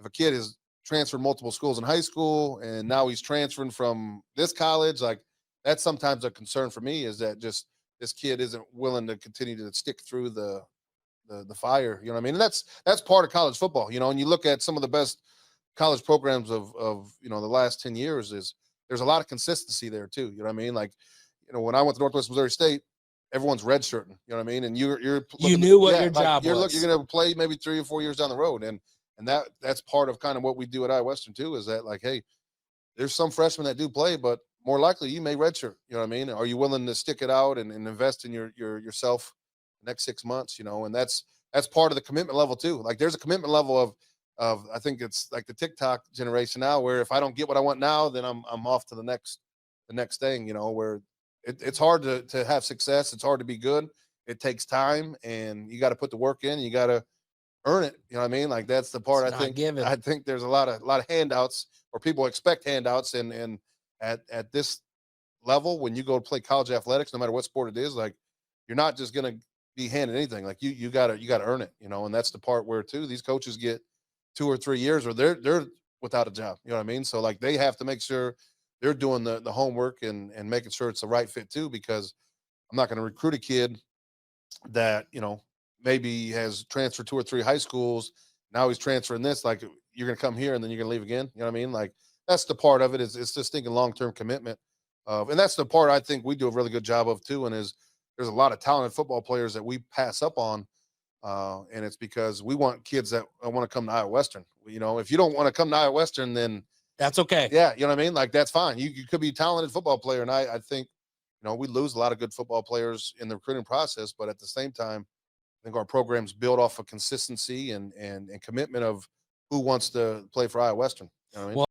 if a kid has transferred multiple schools in high school and now he's transferring from this college, like that's sometimes a concern for me is that just this kid isn't willing to continue to stick through the fire. You know what I mean? And that's part of college football. You know, and you look at some of the best college programs of the last 10 years is there's a lot of consistency there too. You know what I mean? Like, when I went to Northwest Missouri State, everyone's redshirting. You know what I mean? And you're You looking, knew what yeah, your like job you're was. you're gonna play maybe 3 or 4 years down the road, and that's part of kind of what we do at Iowa Western too. Is that like, hey, there's some freshmen that do play, but more likely you may redshirt. You know what I mean? Are you willing to stick it out and invest in yourself the next 6 months? And that's part of the commitment level too. Like there's a commitment level of I think it's like the TikTok generation now, where if I don't get what I want now, then I'm off to the next thing. Where it's hard to have success. It's hard to be good. It takes time, and you got to put the work in. You got to earn it. You know what I mean? Like that's the part It's I not think. given. I think there's a lot of handouts, or people expect handouts, and at this level, when you go to play college athletics, no matter what sport it is, like you're not just gonna be handed anything. Like you gotta earn it. And that's the part where too these coaches get 2 or 3 years, or they're without a job. You know what I mean? So like they have to make sure they're doing the homework and making sure it's the right fit too, because I'm not going to recruit a kid that maybe has transferred 2 or 3 high schools. Now he's transferring this. Like you're going to come here and then you're going to leave again. You know what I mean? Like that's the part of it, is it's just thinking long term commitment. And that's the part I think we do a really good job of too. And is there's a lot of talented football players that we pass up on, and it's because we want kids that want to come to Iowa Western. If you don't want to come to Iowa Western, then That's okay. yeah, you know what I mean? Like that's fine. You could be a talented football player. And I think, we lose a lot of good football players in the recruiting process, but at the same time, I think our program's built off of consistency and commitment of who wants to play for Iowa Western. You know what I mean? Well,